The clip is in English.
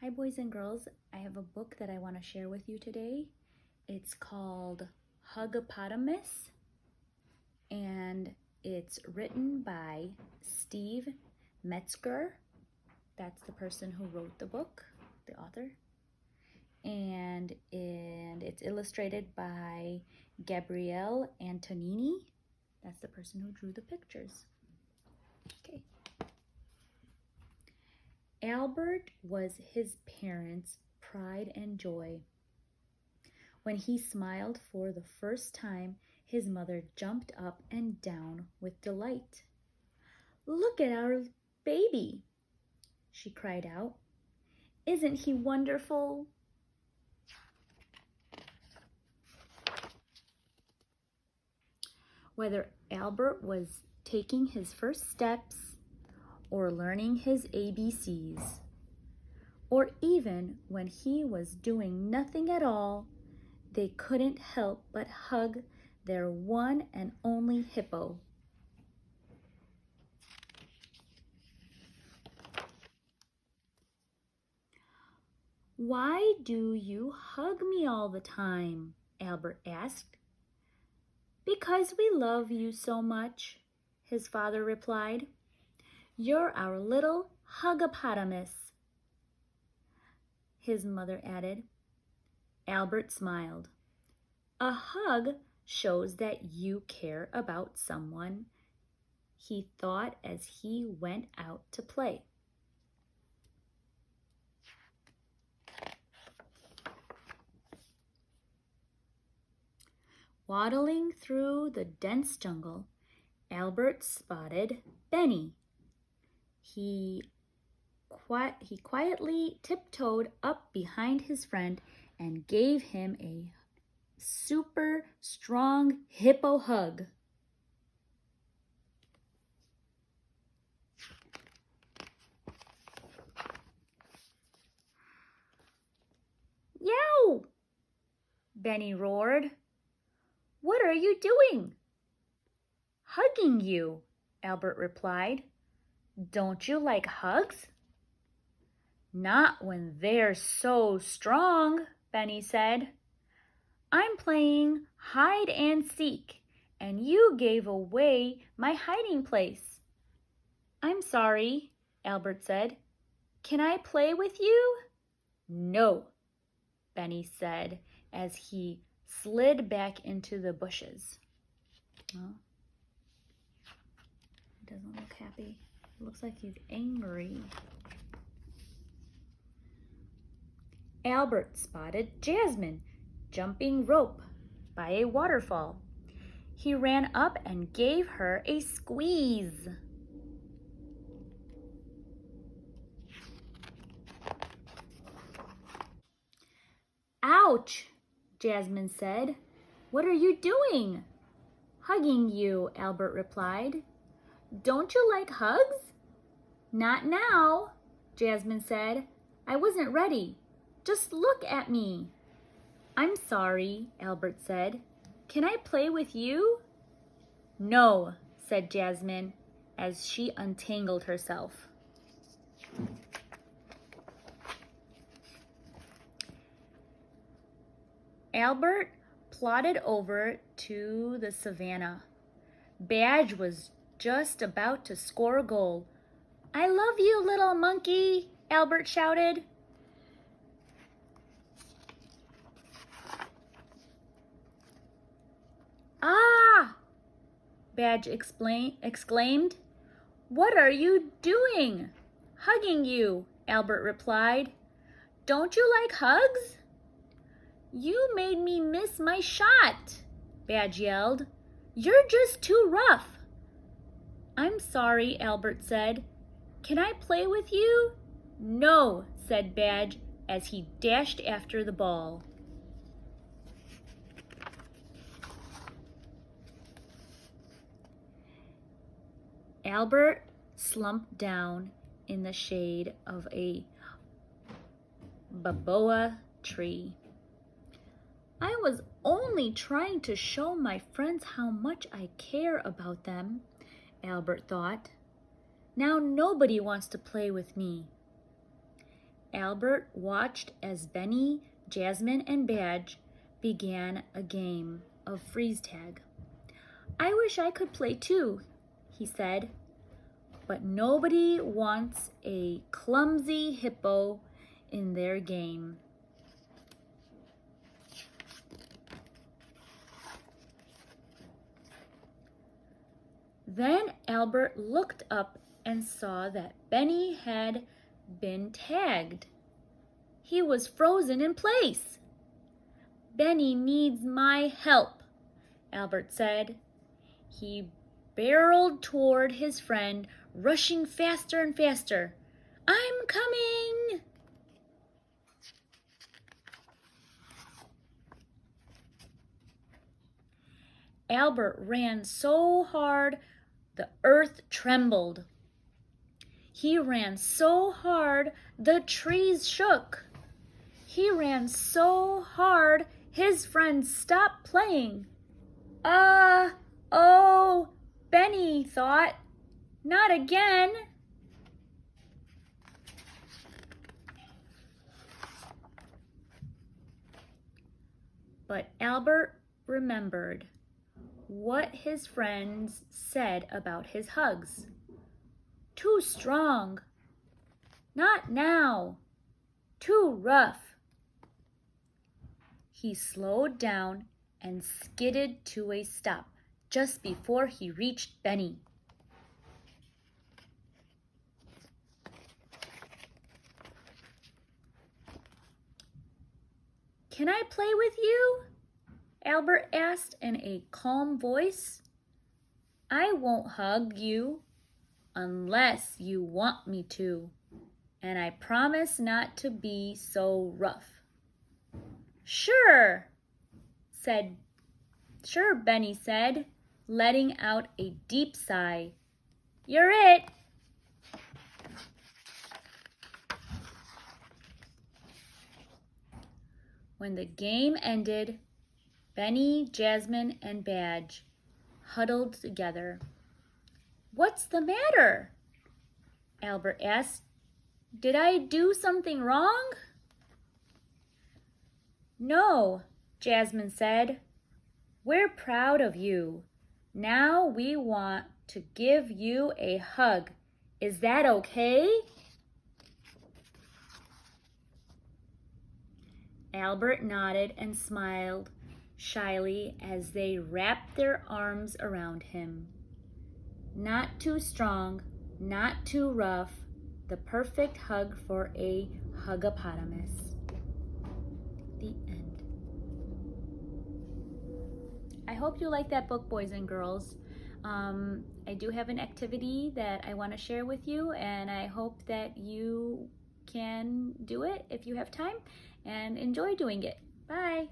Hi boys and girls, I have a book that I want to share with you today. It's called Huggapotamous and it's written by Steve Metzger. That's the person who wrote the book, the author. And it's illustrated by Gabriele Antonini. That's the person who drew the pictures. Okay. Albert was his parents' pride and joy. When he smiled for the first time, his mother jumped up and down with delight. "Look at our baby," she cried out. "Isn't he wonderful?" Whether Albert was taking his first steps or learning his ABCs, or even when he was doing nothing at all, they couldn't help but hug their one and only hippo. "Why do you hug me all the time?" Albert asked. "Because we love you so much," his father replied. "You're our little huggapotamus." His mother added. Albert smiled. "A hug shows that you care about someone," he thought as he went out to play. Waddling through the dense jungle, Albert spotted Benny. He quietly tiptoed up behind his friend and gave him a super strong hippo hug. "Yow!" Benny roared. "What are you doing?" "Hugging you," Albert replied. "Don't you like hugs?" "Not when they're so strong," Benny said. "I'm playing hide and seek, and you gave away my hiding place." "I'm sorry," Albert said. "Can I play with you?" "No," Benny said as he slid back into the bushes. Oh, he doesn't look happy. It looks like he's angry. Albert spotted Jasmine jumping rope by a waterfall. He ran up and gave her a squeeze. "Ouch," Jasmine said. "What are you doing?" "Hugging you," Albert replied. "Don't you like hugs?" "Not now," Jasmine said. "I wasn't ready. Just look at me." "I'm sorry," Albert said. "Can I play with you?" "No," said Jasmine as she untangled herself. Albert plodded over to the savannah. Badge was just about to score a goal. "I love you, little monkey," Albert shouted. "Ah!" Badge exclaimed. "What are you doing?" "Hugging you," Albert replied. "Don't you like hugs?" "You made me miss my shot," Badge yelled. "You're just too rough." "I'm sorry," Albert said. "Can I play with you?" "No," said Badge as he dashed after the ball. Albert slumped down in the shade of a baboa tree. "I was only trying to show my friends how much I care about them," Albert thought. "Now nobody wants to play with me." Albert watched as Benny, Jasmine, and Badge began a game of freeze tag. "I wish I could play too," he said. "But nobody wants a clumsy hippo in their game." Then Albert looked up and saw that Benny had been tagged. He was frozen in place. "Benny needs my help," Albert said. He barreled toward his friend, rushing faster and faster. "I'm coming!" Albert ran so hard the earth trembled. He ran so hard the trees shook. He ran so hard his friends stopped playing. Oh, Benny thought, "Not again." But Albert remembered what his friends said about his hugs. "Too strong. Not now. Too rough." He slowed down and skidded to a stop just before he reached Benny. "Can I play with you?" Albert asked in a calm voice. "I won't hug you unless you want me to, and I promise not to be so rough." "Sure," Benny said, letting out a deep sigh. "You're it." When the game ended, Benny, Jasmine, and Badge huddled together. "What's the matter?" Albert asked. "Did I do something wrong?" "No," Jasmine said. "We're proud of you. Now we want to give you a hug. Is that okay?" Albert nodded and smiled shyly as they wrapped their arms around him. Not too strong, not too rough, the perfect hug for a Huggapotamus. The end. I hope you like that book, boys and girls. I do have an activity that I want to share with you, and I hope that you can do it if you have time and enjoy doing it. Bye.